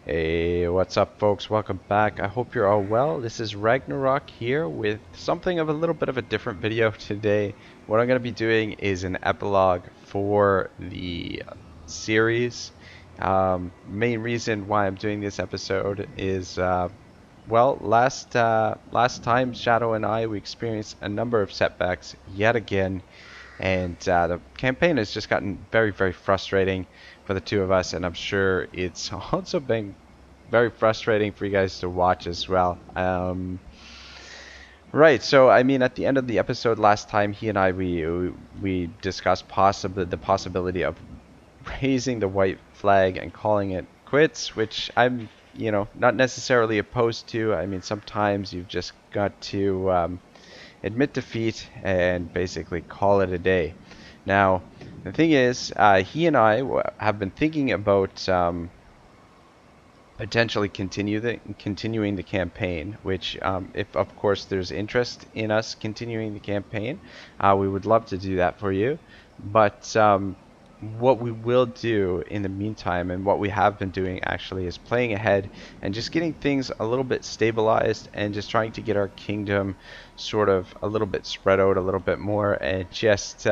Hey, what's up folks? Welcome back. I hope you're all well. This is Ragnarok here with something of a little bit of a different video today. What I'm going to be doing is an epilogue for the series. Main reason why I'm doing this episode is, well, last time Shadow and we experienced a number of setbacks yet again. And the campaign has just gotten very, very frustrating for the two of us, and I'm sure it's also been very frustrating for you guys to watch as well. Right, so I mean, at the end of the episode last time, he and we discussed the possibility of raising the white flag and calling it quits, which I'm, not necessarily opposed to. I mean, sometimes you've just got to admit defeat and basically call it a day. Now, the thing is, he and I have been thinking about potentially continuing the campaign, which, if of course there's interest in us continuing the campaign, we would love to do that for you. But what we will do in the meantime, and what we have been doing actually, is playing ahead and just getting things a little bit stabilized and just trying to get our kingdom sort of a little bit spread out a little bit more, and just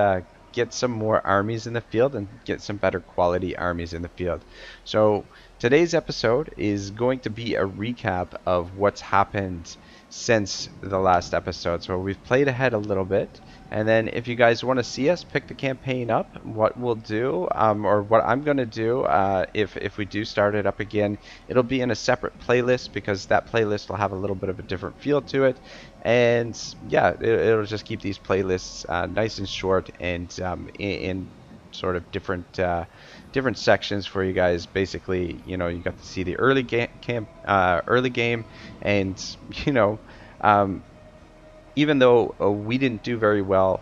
get some more armies in the field and get some better quality armies in the field. So today's episode is going to be a recap of what's happened since the last episode. So we've played ahead a little bit, and then if you guys want to see us pick the campaign up, what we'll do, or what I'm going to do, if we do start it up again, it'll be in a separate playlist, because that playlist will have a little bit of a different feel to it. And yeah, it'll just keep these playlists nice and short, and in sort of different sections for you guys. Basically, you got to see the early game, and even though we didn't do very well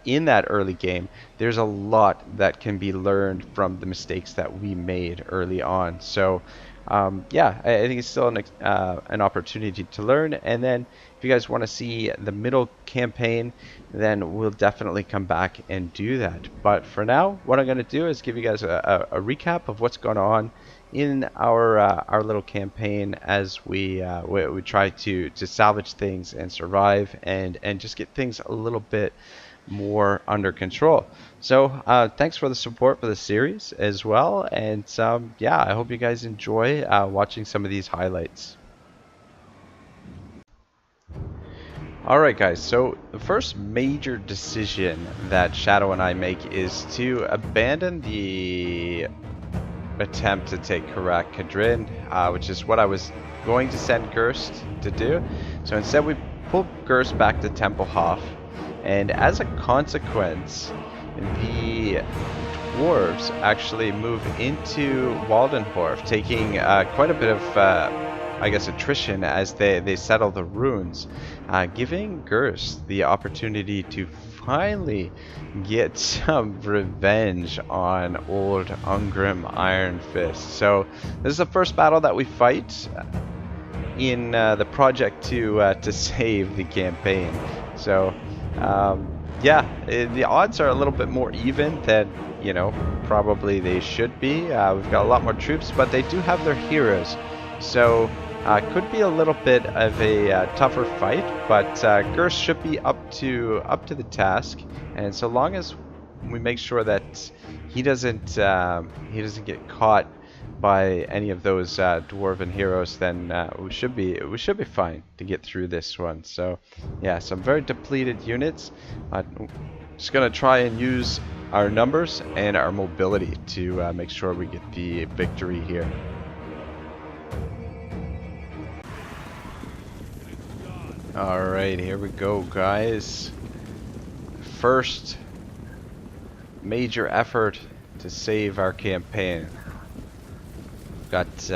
in that early game, there's a lot that can be learned from the mistakes that we made early on. So yeah, I think it's still an opportunity to learn. And then if you guys want to see the middle campaign, then we'll definitely come back and do that. But for now, what I'm going to do is give you guys a recap of what's going on in our little campaign, as we try to salvage things and survive, and just get things a little bit more under control. So thanks for the support for the series as well, and yeah, I hope you guys enjoy watching some of these highlights. Alright guys, so the first major decision that Shadow and I make is to abandon the attempt to take Karak Kadrin, which is what I was going to send Ghorst to do. So instead we pull Ghorst back to Tempelhof, and as a consequence, the dwarves actually move into Waldenhorf, taking quite a bit of, I guess, attrition as they settle the runes, giving Ghorst the opportunity to finally get some revenge on old Ungrim Iron Fist. So this is the first battle that we fight in the project to save the campaign. So yeah, the odds are a little bit more even than, probably they should be. We've got a lot more troops, but they do have their heroes. So could be a little bit of a tougher fight, but Ghorst should be up to the task. And so long as we make sure that he doesn't get caught by any of those dwarven heroes, then we should be fine to get through this one. So yeah, some very depleted units. Just gonna try and use our numbers and our mobility to make sure we get the victory here. Alright, here we go, guys. First major effort to save our campaign. Got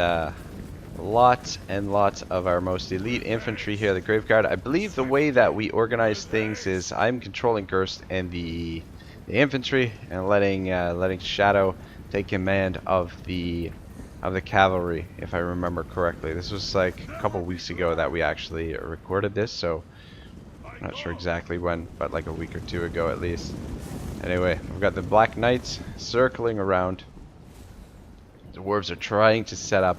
lots and lots of our most elite infantry here, the Graveguard. I believe the way that we organize things is I'm controlling Ghorst and the infantry, and letting Shadow take command of the cavalry, if I remember correctly. This was like a couple weeks ago that we actually recorded this, so I'm not sure exactly when, but like a week or two ago at least. Anyway, we've got the Black Knights circling around. The dwarves are trying to set up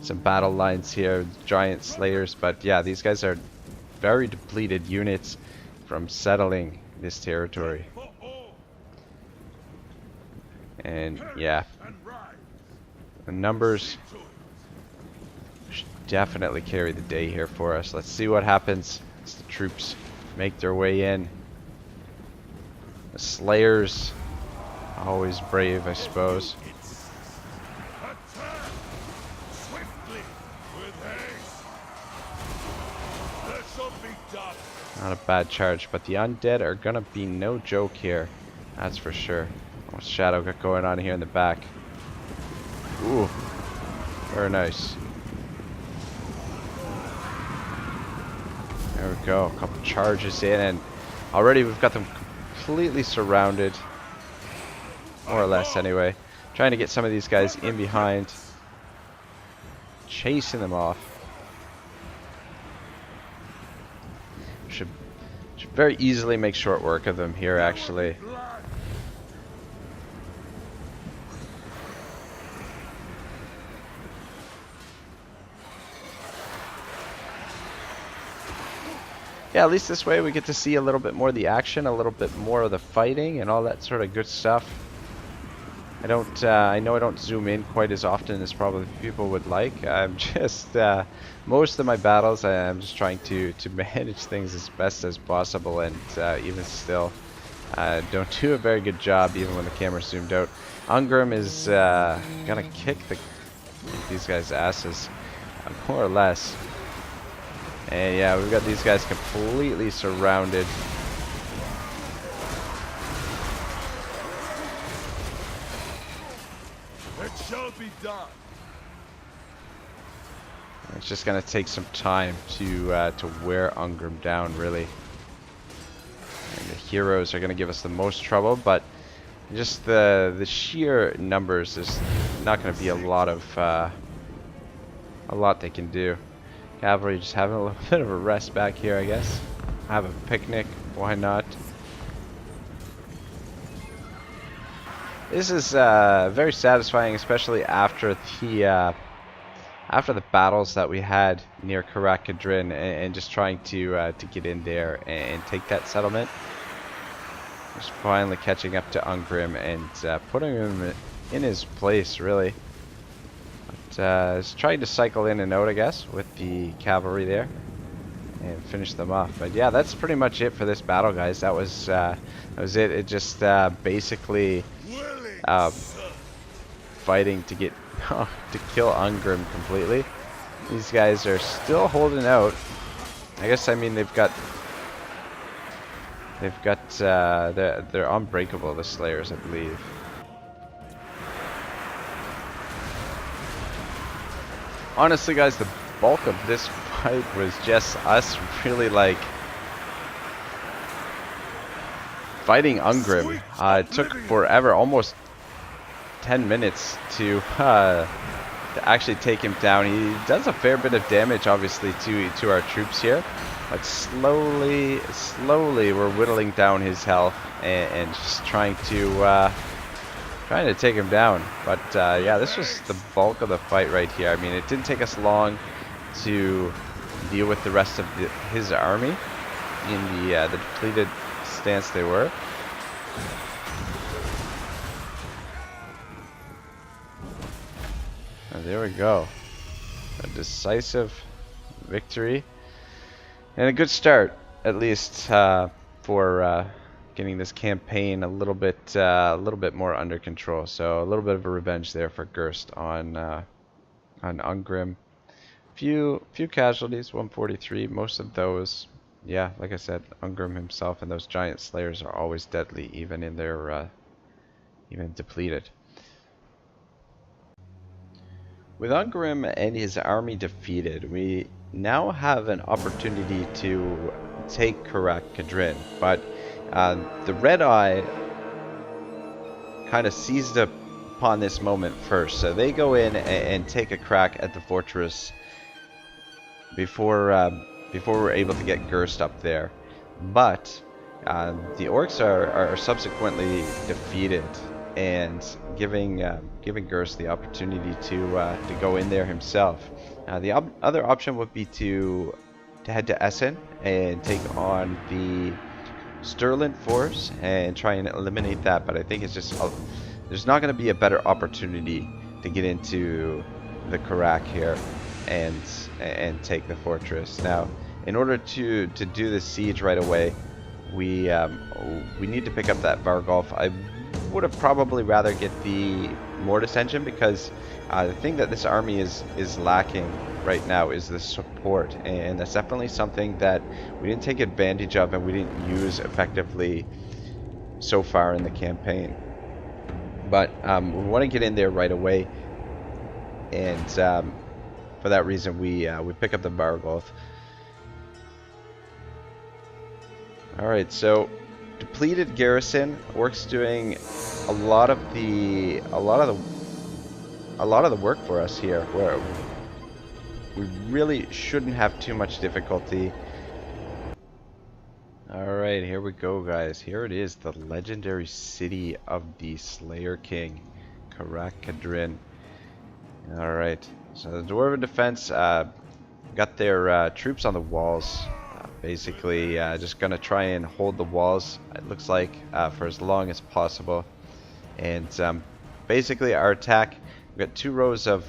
some battle lines here, giant slayers, but yeah, these guys are very depleted units from settling this territory. And yeah, the numbers should definitely carry the day here for us. Let's see what happens as the troops make their way in. The slayers, always brave, I suppose. Not a bad charge, but the undead are gonna be no joke here. That's for sure. What's Shadow got going on here in the back? Ooh, very nice. There we go. A couple charges in, and already we've got them completely surrounded. More or less, anyway. Trying to get some of these guys in behind. Chasing them off. Should very easily make short work of them here, actually. Yeah, at least this way we get to see a little bit more of the action, a little bit more of the fighting, and all that sort of good stuff. I know I don't zoom in quite as often as probably people would like. I'm just, most of my battles, I'm just trying to manage things as best as possible, and even still, don't do a very good job even when the camera's zoomed out. Ungrim is gonna kick these guys' asses, more or less. And yeah, we've got these guys completely surrounded. Shall be done. It's just gonna take some time to wear Ungrim down, really. And the heroes are gonna give us the most trouble, but just the sheer numbers is not gonna be a lot they can do. Cavalry just having a little bit of a rest back here, I guess. Have a picnic, why not? This is very satisfying, especially after the battles that we had near Karak-Kadrin, and just trying to get in there and take that settlement. Just finally catching up to Ungrim and putting him in his place, really. But just trying to cycle in and out, I guess, with the cavalry there and finish them off. But yeah, that's pretty much it for this battle, guys. That was it. It just basically fighting to get to kill Ungrim completely. These guys are still holding out. I guess, I mean, they're unbreakable, the Slayers, I believe. Honestly, guys, the bulk of this fight was just us really, like, fighting Ungrim. It took forever, almost 10 minutes to actually take him down. He does a fair bit of damage, obviously, to our troops here, but slowly we're whittling down his health and just trying to take him down. But yeah, this was the bulk of the fight right here. I mean, it didn't take us long to deal with the rest of his army in the depleted stance they were. And there we go. A decisive victory. And a good start, at least, for getting this campaign a little bit more under control. So a little bit of a revenge there for Ghorst on Ungrim. Few casualties, 143. Most of those, yeah, like I said, Ungrim himself and those giant slayers are always deadly, even in their even depleted. With Ungrim and his army defeated, we now have an opportunity to take Karak-Kadrin, but the Red Eye kind of seized upon this moment first, so they go in and take a crack at the fortress before we're able to get Ghorst up there. But the orcs are subsequently defeated, and giving Ghorst the opportunity to go in there himself. The other option would be to head to Essen and take on the Sterling force and try and eliminate that, but I think it's just there's not going to be a better opportunity to get into the Karak here and take the fortress. Now, in order to do the siege right away, we need to pick up that Vargolf. I would have probably rather get the Mortis engine, because the thing that this army is lacking right now is the support, and that's definitely something that we didn't take advantage of and we didn't use effectively so far in the campaign. But we want to get in there right away, and for that reason we pick up the Vargolf. Alright, so depleted garrison. Orcs doing a lot of the work for us here, where we really shouldn't have too much difficulty. Alright, here we go, guys. Here it is, the legendary city of the Slayer King, Karak-Kadrin. Alright, so the Dwarven defense got their troops on the walls. Basically, just gonna try and hold the walls, it looks like, for as long as possible. And basically our attack, we've got 2 rows of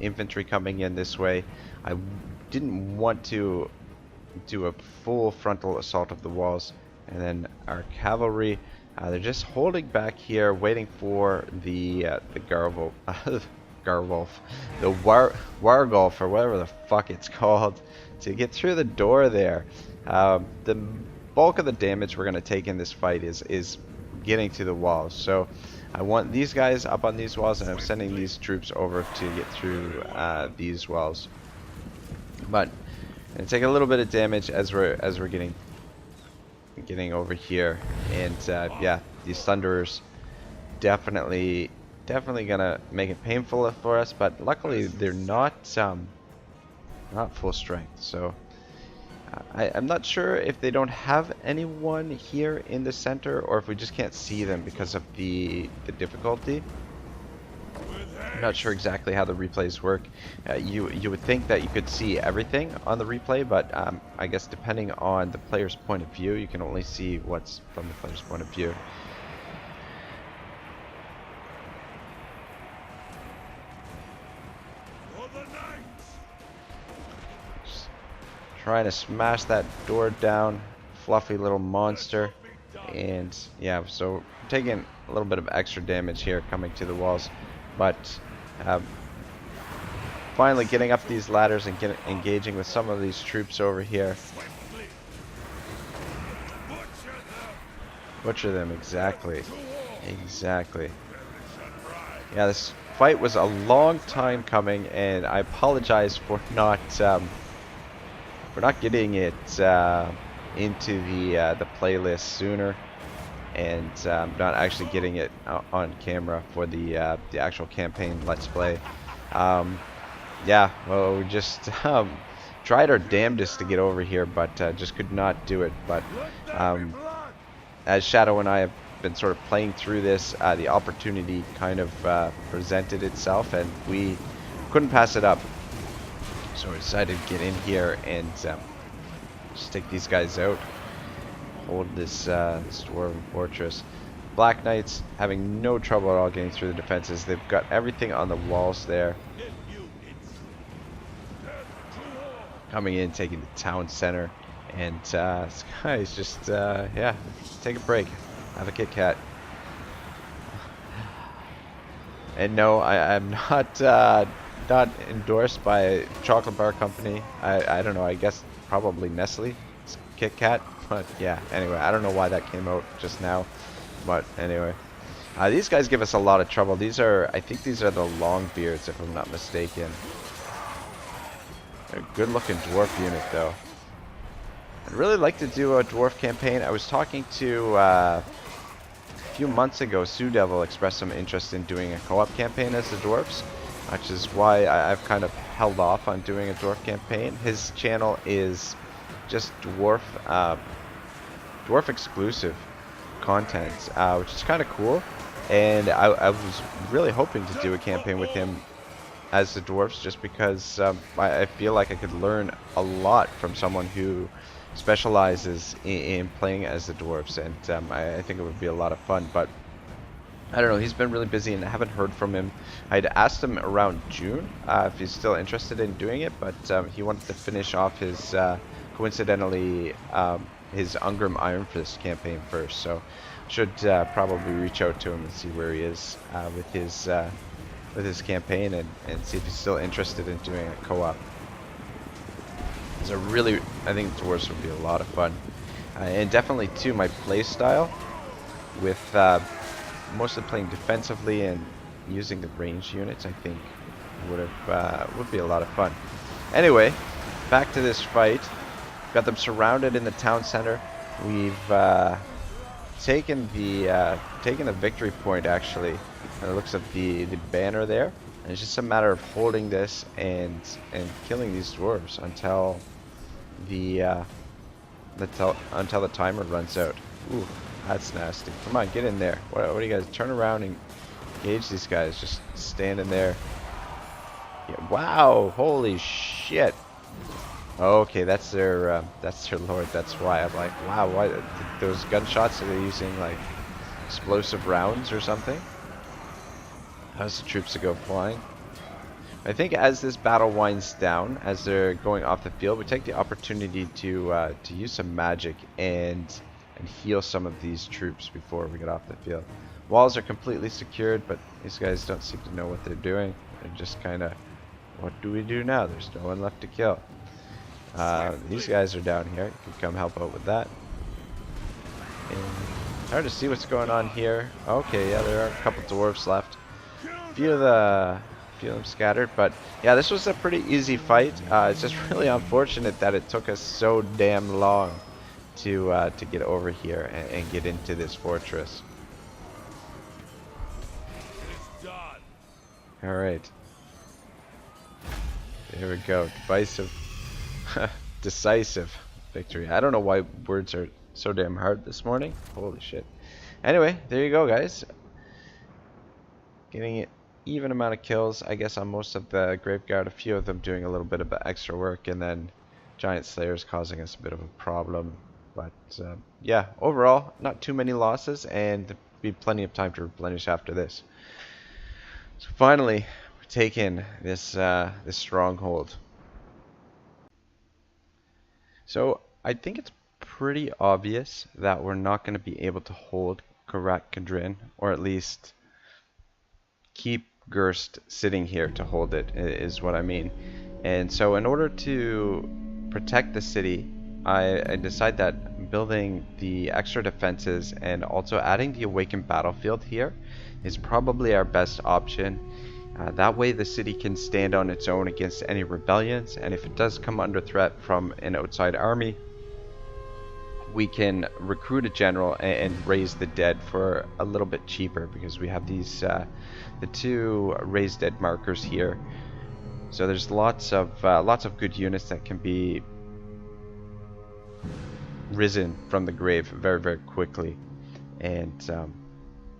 infantry coming in this way. I didn't want to do a full frontal assault of the walls. And then our cavalry, they're just holding back here, waiting for the Wargolf, the Wargolf, or whatever the fuck it's called, to get through the door there. The bulk of the damage we're going to take in this fight is getting to the walls. So I want these guys up on these walls, and I'm sending these troops over to get through these walls. But it's take a little bit of damage as we're getting over here, and yeah, these thunderers definitely gonna make it painful for us. But luckily they're not full strength, so I'm not sure if they don't have anyone here in the center, or if we just can't see them because of the difficulty. I'm not sure exactly how the replays work. You would think that you could see everything on the replay, but I guess depending on the player's point of view, you can only see what's from the player's point of view. Just trying to smash that door down, fluffy little monster. And yeah, so taking a little bit of extra damage here coming to the walls, but finally getting up these ladders and engaging with some of these troops over here. Butcher them, exactly. Yeah, this fight was a long time coming, and I apologize for not getting it into the playlist sooner, and not actually getting it on camera for the actual campaign Let's Play. Yeah, well, we just tried our damnedest to get over here, but just could not do it. But as Shadow and I have been sort of playing through this, the opportunity kind of presented itself, and we couldn't pass it up. So we decided to get in here and just take these guys out. Hold this Dwarven fortress. Black Knights having no trouble at all getting through the defenses. They've got everything on the walls there. Coming in, taking the town center, and this guy's just yeah, take a break, have a Kit Kat. And no, I'm not endorsed by a chocolate bar company. I don't know. I guess probably Nestle, it's Kit Kat. But yeah, anyway, I don't know why that came out just now. But anyway, these guys give us a lot of trouble. I think these are the Longbeards, if I'm not mistaken. They're a good-looking dwarf unit, though. I'd really like to do a dwarf campaign. I was talking to a few months ago. Sue Devil expressed some interest in doing a co-op campaign as the dwarfs, which is why I've kind of held off on doing a dwarf campaign. His channel is just dwarf exclusive content, which is kind of cool, and I was really hoping to do a campaign with him as the dwarves, just because I feel like I could learn a lot from someone who specializes in playing as the dwarves, and I think it would be a lot of fun. But I don't know, he's been really busy and I haven't heard from him. I'd asked him around June if he's still interested in doing it, but he wanted to finish off his, coincidentally, his Ungrim Iron Fist campaign first. So should probably reach out to him and see where he is with his campaign, and see if he's still interested in doing a co-op. I think Dwarves would be a lot of fun. And definitely too, my play style with mostly playing defensively and using the ranged units, I think would be a lot of fun. Anyway, back to this fight. Got them surrounded in the town center. We've taken the victory point, actually. By the looks of the banner there. And it's just a matter of holding this and killing these dwarves until the timer runs out. Ooh, that's nasty. Come on, get in there. What do you guys? Turn around and engage these guys. Just standing there. Yeah, wow! Holy shit! Okay, that's their lord. That's why I'm like, wow. Why those gunshots? Are they using like explosive rounds or something? How's the troops to go flying? I think as this battle winds down, as they're going off the field, we take the opportunity to use some magic and heal some of these troops before we get off the field. Walls are completely secured, but these guys don't seem to know what they're doing. They're just kind of, what do we do now? There's no one left to kill. These guys are down here. You can come help out with that. And it's hard to see what's going on here. Okay, yeah, there are a couple dwarves left. Few of them scattered, but yeah, this was a pretty easy fight. It's just really unfortunate that it took us so damn long to get over here and get into this fortress. All right, there we go. Decisive victory. I don't know why words are so damn hard this morning. Holy shit. Anyway, there you go, guys. Getting it. Even amount of kills, I guess, on most of the Graveguard. A few of them doing a little bit of extra work, and then Giant Slayers causing us a bit of a problem. But yeah, overall, not too many losses, and there'll be plenty of time to replenish after this. So finally, we're taking this this stronghold. So I think it's pretty obvious that we're not going to be able to hold Karak Kadrin, or at least keep Ghorst sitting here to hold it, is what I mean. And so in order to protect the city, I decide that building the extra defenses and also adding the awakened battlefield here is probably our best option. That way the city can stand on its own against any rebellions, and if it does come under threat from an outside army, we can recruit a general and raise the dead for a little bit cheaper, because we have these the two raised dead markers here. So there's lots of good units that can be risen from the grave very, very quickly. And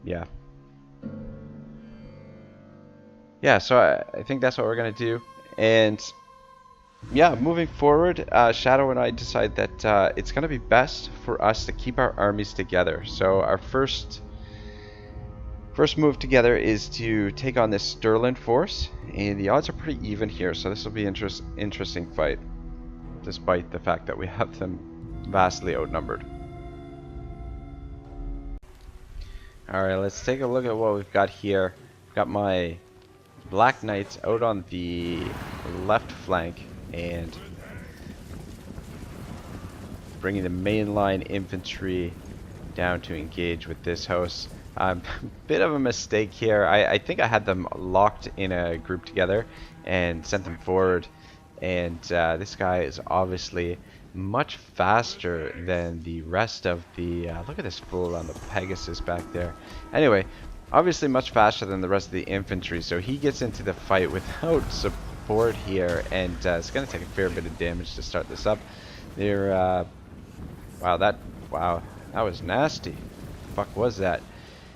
yeah, so I think that's what we're gonna do. And yeah, moving forward, Shadow and I decide that it's going to be best for us to keep our armies together. So our first move together is to take on this Sterling force, and the odds are pretty even here, so this will be interesting fight, despite the fact that we have them vastly outnumbered. Alright, let's take a look at what we've got here. We've got my Black Knights out on the left flank, and bringing the mainline infantry down to engage with this host. Bit of a mistake here. I think I had them locked in a group together and sent them forward, and this guy is obviously much faster than the rest of the look at this fool on the Pegasus back there. Anyway, obviously much faster than the rest of the infantry, so he gets into the fight without support here, and it's going to take a fair bit of damage to start this up. They're wow, that was nasty. The fuck was that?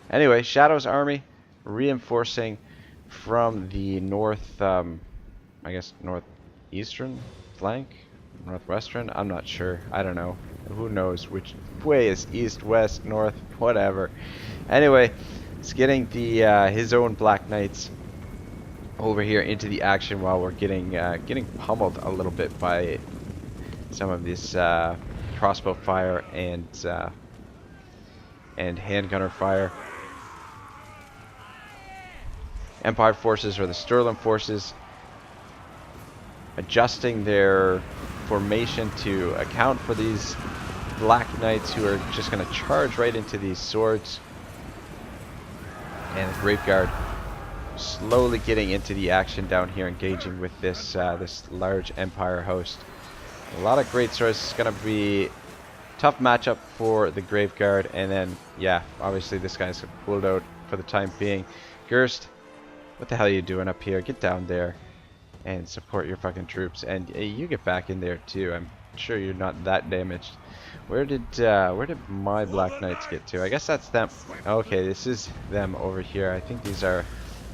Anyway, Shadow's army reinforcing from the north, I guess northeastern flank, northwestern. I'm not sure. I don't know. Who knows which way is east, west, north, whatever. Anyway, it's getting the his own Black Knights over here into the action while we're getting pummeled a little bit by some of this crossbow fire and handgunner fire. Empire forces, or the Stirland forces, adjusting their formation to account for these Black Knights who are just going to charge right into these swords. And the Graveguard slowly getting into the action down here, engaging with this this large Empire host. A lot of great swords. It's going to be tough matchup for the Graveguard, and then yeah, obviously this guy's pulled out for the time being. Ghorst, what the hell are you doing up here? Get down there and support your fucking troops, and you get back in there too. I'm sure you're not that damaged. Where did my Black Knights get to? I guess that's them. Okay, this is them over here. I think these are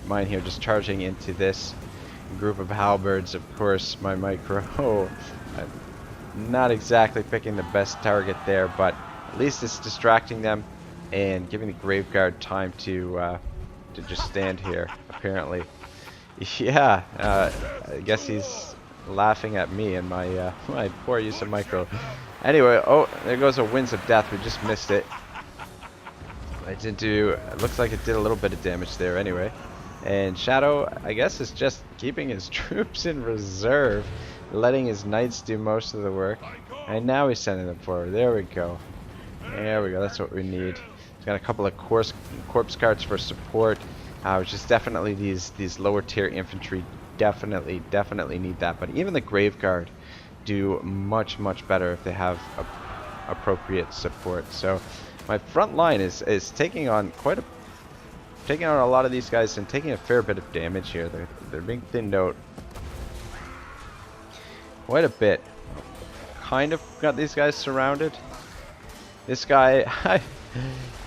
mine here, just charging into this group of halberds. Of course, my micro. Not exactly picking the best target there, but at least it's distracting them and giving the Graveguard time to just stand here, apparently. Yeah, I guess he's laughing at me and my my poor use of micro. Anyway, oh, there goes a Winds of Death. We just missed it. I didn't do. It looks like it did a little bit of damage there anyway. And Shadow, I guess, is just keeping his troops in reserve, letting his knights do most of the work. And now he's sending them forward. There we go. There we go. That's what we need. He's got a couple of corpse carts for support, which is definitely these lower tier infantry. Definitely need that. But even the Graveguard do much better if they have appropriate support. So my front line is taking on a lot of these guys and taking a fair bit of damage here. They're being thinned out quite a bit. Kind of got these guys surrounded. This guy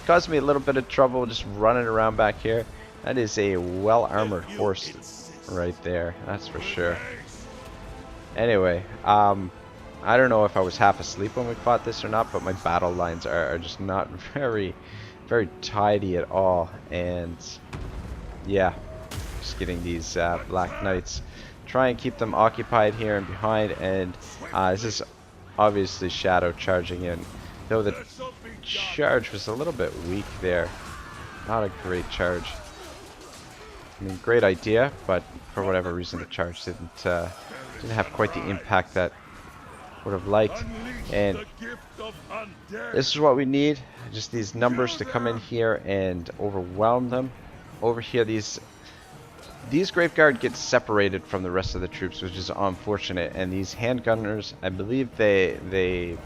caused me a little bit of trouble just running around back here. That is a well-armored horse right there, that's for sure. Anyway, I don't know if I was half asleep when we fought this or not, but my battle lines are just not very tidy at all. And yeah, just getting these Black Knights, try and keep them occupied here and behind. And this is obviously Shadow charging in, though the charge was a little bit weak there. Not a great charge. I mean, great idea, but for whatever reason the charge didn't have quite the impact that would have liked. And this is what we need, just these numbers to come in here and overwhelm them. Over here, these Graveguard get separated from the rest of the troops, which is unfortunate. And these handgunners, I believe they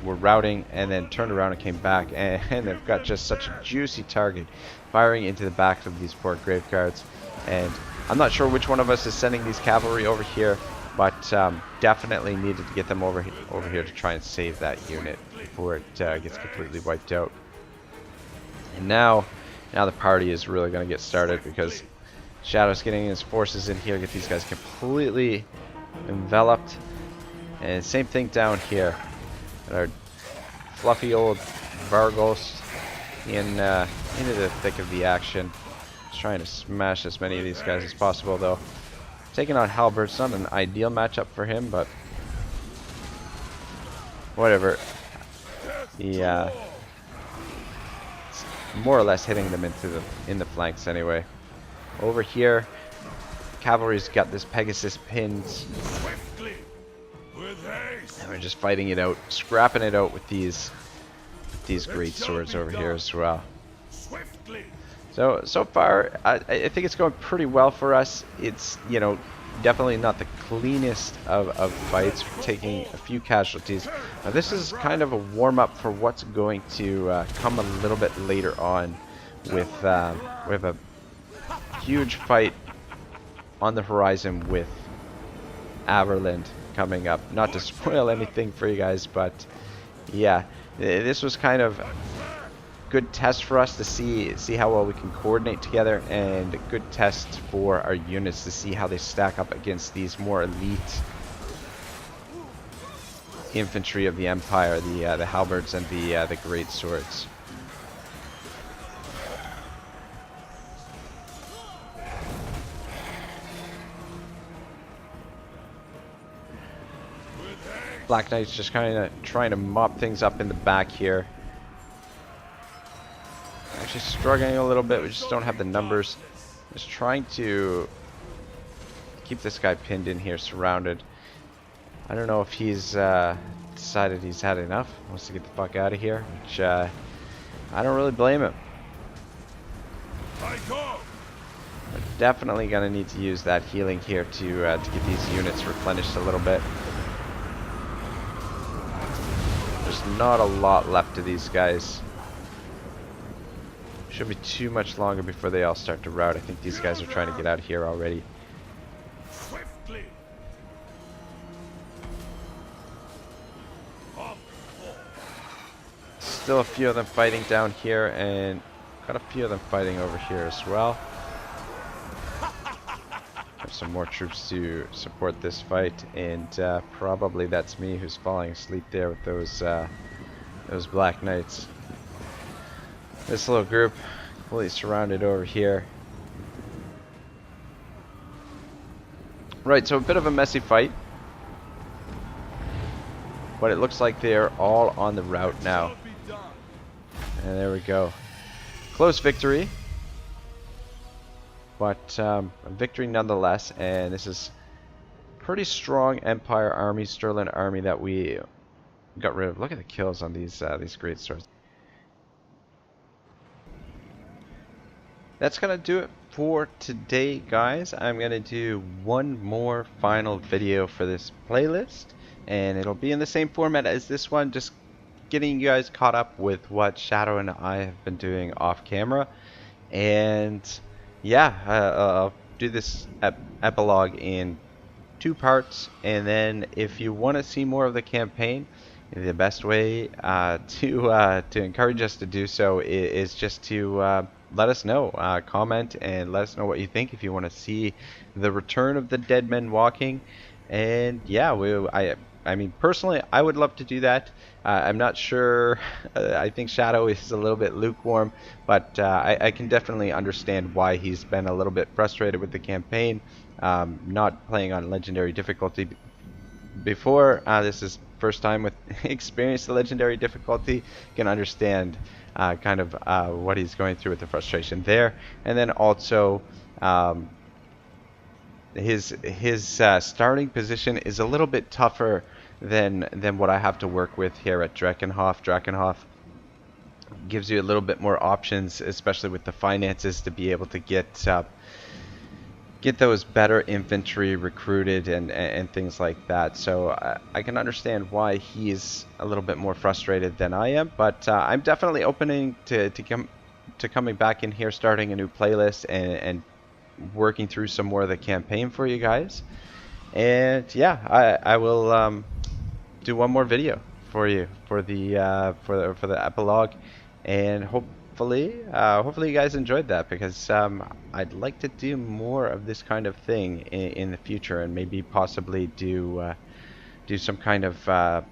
were routing and then turned around and came back, and they've got just such a juicy target firing into the backs of these poor Graveguards. And I'm not sure which one of us is sending these cavalry over here, but definitely needed to get them over here to try and save that unit before it gets completely wiped out. And now the party is really going to get started, because Shadow's getting his forces in here, get these guys completely enveloped. And same thing down here. Our fluffy old Vargos into the thick of the action. Just trying to smash as many of these guys as possible, though. Taking on Halbert's not an ideal matchup for him, but whatever. Yeah, more or less hitting them in the flanks anyway. Over here, cavalry's got this Pegasus pinned, and we're just fighting it out, scrapping it out with these great swords over here as well. So far, I think it's going pretty well for us. It's, you know, definitely not the cleanest of fights, taking a few casualties. Now this is kind of a warm-up for what's going to come a little bit later on with we have a huge fight on the horizon with Averland coming up. Not to spoil anything for you guys, but yeah, this was kind of good test for us to see how well we can coordinate together, and a good test for our units to see how they stack up against these more elite infantry of the Empire, the halberds and the great swords. Black Knight's just kind of trying to mop things up in the back here. Actually struggling a little bit. We just don't have the numbers. Just trying to keep this guy pinned in here, surrounded. I don't know if he's decided he's had enough. Wants to get the fuck out of here, which I don't really blame him. We're definitely gonna need to use that healing here to get these units replenished a little bit. There's not a lot left of these guys. Shouldn't be too much longer before they all start to rout. I think these guys are trying to get out of here already. Swiftly. Still a few of them fighting down here, and got a few of them fighting over here as well. Have some more troops to support this fight, and probably that's me who's falling asleep there with those Black Knights. This little group completely surrounded over here. Right, so a bit of a messy fight, but it looks like they're all on the route now. And there we go. Close victory, but a victory nonetheless. And this is pretty strong Empire army, Sterling army that we got rid of. Look at the kills on these great swords. That's gonna do it for today, guys. I'm gonna do one more final video for this playlist, and it'll be in the same format as this one, just getting you guys caught up with what Shadow and I have been doing off camera. And yeah, I'll do this epilogue in 2 parts, and then if you want to see more of the campaign, the best way to encourage us to do so is just to let us know, comment and let us know what you think, if you want to see the return of the Dead Men Walking. And yeah, I mean, personally, I would love to do that. I'm not sure. I think Shadow is a little bit lukewarm, but I can definitely understand why he's been a little bit frustrated with the campaign. Not playing on legendary difficulty before. This is first time with experience the legendary difficulty. You can understand kind of what he's going through with the frustration there, and then also his starting position is a little bit tougher than what I have to work with here at Drakenhof. Drakenhof gives you a little bit more options, especially with the finances, to be able to get those better infantry recruited and things like that. So I can understand why he's a little bit more frustrated than I am, but I'm definitely opening to coming back in here, starting a new playlist and working through some more of the campaign for you guys. And yeah, I will do one more video for you for the epilogue, and hopefully you guys enjoyed that, because I'd like to do more of this kind of thing in the future, and maybe possibly do some kind of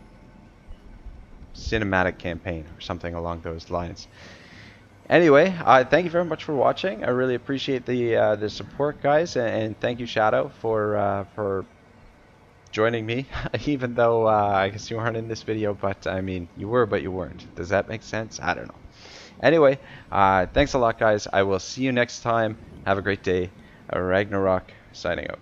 cinematic campaign or something along those lines. Anyway, thank you very much for watching. I really appreciate the support, guys, and thank you, Shadow, for joining me, even though I guess you weren't in this video, but I mean, you were, but you weren't. Does that make sense? I don't know. Anyway, thanks a lot, guys. I will see you next time. Have a great day. Ragnarok signing out.